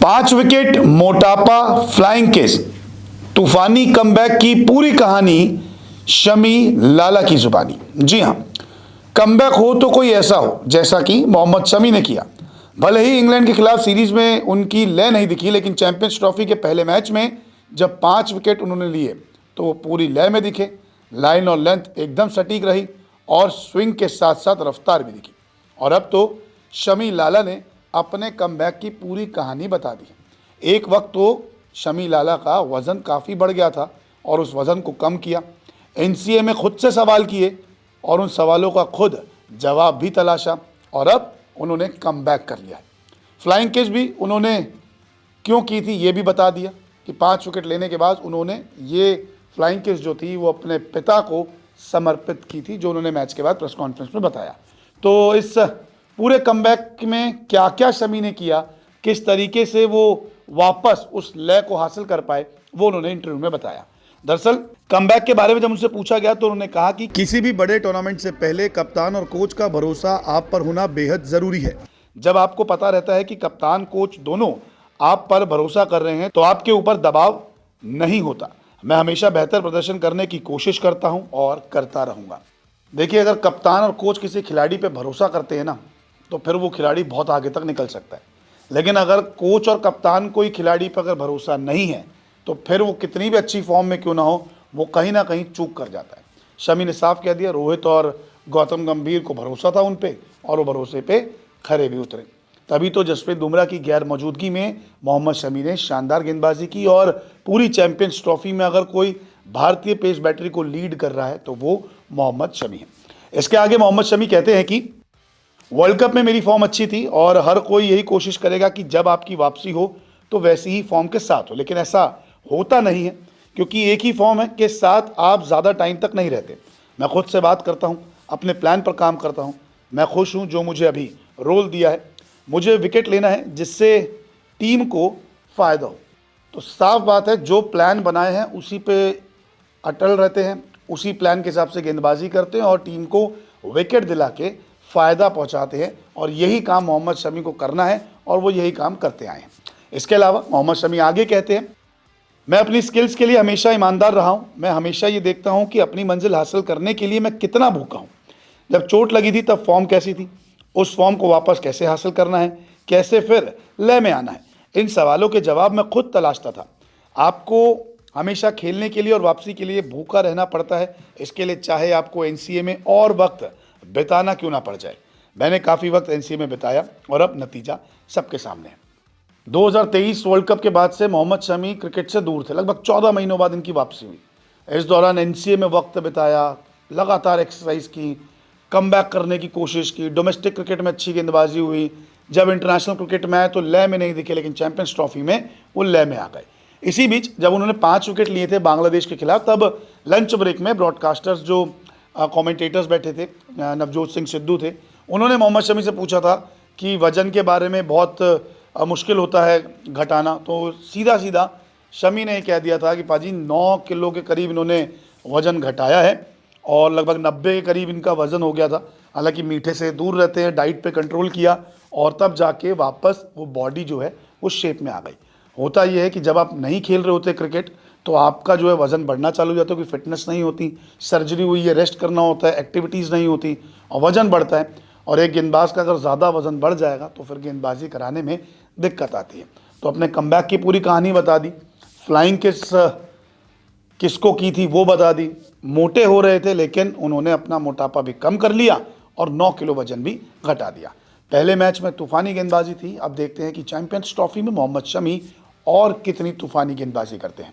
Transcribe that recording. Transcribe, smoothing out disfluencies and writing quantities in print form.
5 wicket, मोटापा, flying kiss, तूफानी comeback की पूरी कहानी शमी लाला की जुबानी। जी हां, कमबैक हो तो कोई ऐसा हो जैसा कि मोहम्मद शमी ने किया। भले ही इंग्लैंड के खिलाफ सीरीज में उनकी लय नहीं दिखी, लेकिन चैंपियंस ट्रॉफी के पहले मैच में जब 5 विकेट उन्होंने लिए तो वो पूरी लय में दिखे। लाइन और लेंथ एकदम सटीक रही और स्विंग के साथ साथ रफ्तार भी दिखी। और अब तो शमी लाला ने अपने कमबैक की पूरी कहानी बता दी है। एक वक्त तो शमी लाला का वज़न काफ़ी बढ़ गया था और उस वज़न को कम किया। एनसीए में खुद से सवाल किए और उन सवालों का खुद जवाब भी तलाशा और अब उन्होंने कमबैक कर लिया है। फ्लाइंग कैच भी उन्होंने क्यों की थी ये भी बता दिया कि 5 विकेट लेने के बाद उन्होंने ये फ्लाइंग कैच जो थी वो अपने पिता को समर्पित की थी, जो उन्होंने मैच के बाद प्रेस कॉन्फ्रेंस में बताया। तो इस पूरे कमबैक में क्या क्या शमी ने किया, किस तरीके से वो वापस उस लय को हासिल कर पाए, वो उन्होंने इंटरव्यू में बताया। दरअसल कमबैक के बारे में जब उनसे पूछा गया तो उन्होंने कहा कि किसी भी बड़े टूर्नामेंट से पहले कप्तान और कोच का भरोसा आप पर होना बेहद जरूरी है। जब आपको पता रहता है कि कप्तान कोच दोनों आप पर भरोसा कर रहे हैं तो आपके ऊपर दबाव नहीं होता। मैं हमेशा बेहतर प्रदर्शन करने की कोशिश करता हूं और करता रहूंगा। देखिए, अगर कप्तान और कोच किसी खिलाड़ी पे भरोसा करते हैं ना, तो फिर वो खिलाड़ी बहुत आगे तक निकल सकता है। लेकिन अगर कोच और कप्तान कोई खिलाड़ी पर अगर भरोसा नहीं है तो फिर वो कितनी भी अच्छी फॉर्म में क्यों ना हो, वो कहीं ना कहीं चूक कर जाता है। शमी ने साफ कह दिया, रोहित और गौतम गंभीर को भरोसा था उन पे और वो भरोसे पे खरे भी उतरे। तभी तो जसप्रीत बुमराह की गैर मौजूदगी में मोहम्मद शमी ने शानदार गेंदबाजी की और पूरी चैंपियंस ट्रॉफी में अगर कोई भारतीय पेस बैटरी को लीड कर रहा है तो वो मोहम्मद शमी है। इसके आगे मोहम्मद शमी कहते हैं कि वर्ल्ड कप में मेरी फॉर्म अच्छी थी और हर कोई यही कोशिश करेगा कि जब आपकी वापसी हो तो वैसी ही फॉर्म के साथ हो, लेकिन ऐसा होता नहीं है क्योंकि एक ही फॉर्म है के साथ आप ज़्यादा टाइम तक नहीं रहते। मैं खुद से बात करता हूँ, अपने प्लान पर काम करता हूँ। मैं खुश हूँ जो मुझे अभी रोल दिया है। मुझे विकेट लेना है जिससे टीम को फ़ायदा हो। तो साफ बात है, जो प्लान बनाए हैं उसी पे अटल रहते हैं, उसी प्लान के हिसाब से गेंदबाजी करते हैं और टीम को विकेट दिला के फ़ायदा पहुंचाते हैं और यही काम मोहम्मद शमी को करना है और वो यही काम करते आए हैं। इसके अलावा मोहम्मद शमी आगे कहते हैं, मैं अपनी स्किल्स के लिए हमेशा ईमानदार रहा हूं। मैं हमेशा ये देखता हूं कि अपनी मंजिल हासिल करने के लिए मैं कितना भूखा हूं। जब चोट लगी थी तब फॉर्म कैसी थी, उस फॉर्म को वापस कैसे हासिल करना है, कैसे फिर लय में आना है, इन सवालों के जवाब मैं खुद तलाशता था। आपको हमेशा खेलने के लिए और वापसी के लिए भूखा रहना पड़ता है। इसके लिए चाहे आपको एनसीए में और वक्त बिताना क्यों ना पड़ जाए। मैंने काफ़ी वक्त एनसीए में बिताया और अब नतीजा सबके सामने है। 2023 वर्ल्ड कप के बाद से मोहम्मद शमी क्रिकेट से दूर थे। लगभग 14 महीनों बाद इनकी वापसी हुई। इस दौरान एनसीए में वक्त बिताया, लगातार एक्सरसाइज की, कमबैक करने की कोशिश की। डोमेस्टिक क्रिकेट में अच्छी गेंदबाजी हुई। जब इंटरनेशनल क्रिकेट में आए तो लय में नहीं दिखे, लेकिन चैंपियंस ट्रॉफी में वो लय में आ गए। इसी बीच जब उन्होंने 5 विकेट लिए थे बांग्लादेश के खिलाफ, तब लंच ब्रेक में ब्रॉडकास्टर्स जो कमेंटेटर्स बैठे थे, नवजोत सिंह सिद्धू थे, उन्होंने मोहम्मद शमी से पूछा था कि वज़न के बारे में बहुत मुश्किल होता है घटाना। तो सीधा सीधा शमी ने कह दिया था कि पाजी 9 किलो के करीब इन्होंने वज़न घटाया है और लगभग 90 के करीब इनका वज़न हो गया था। हालांकि मीठे से दूर रहते हैं, डाइट पे कंट्रोल किया और तब जाके वापस वो बॉडी जो है वो शेप में आ गई। होता ये है कि जब आप नहीं खेल रहे होते क्रिकेट तो आपका जो है वज़न बढ़ना चालू हो जाता है, क्योंकि फिटनेस नहीं होती, सर्जरी हुई है, रेस्ट करना होता है, एक्टिविटीज़ नहीं होती और वज़न बढ़ता है। और एक गेंदबाज का अगर ज़्यादा वज़न बढ़ जाएगा तो फिर गेंदबाजी कराने में दिक्कत आती है। तो अपने कमबैक की पूरी कहानी बता दी, फ्लाइंग किसको की थी वो बता दी। मोटे हो रहे थे लेकिन उन्होंने अपना मोटापा भी कम कर लिया और 9 किलो वज़न भी घटा दिया। पहले मैच में तूफ़ानी गेंदबाजी थी। अब देखते हैं कि चैंपियंस ट्रॉफी में मोहम्मद शमी और कितनी तूफ़ानी गेंदबाजी करते हैं।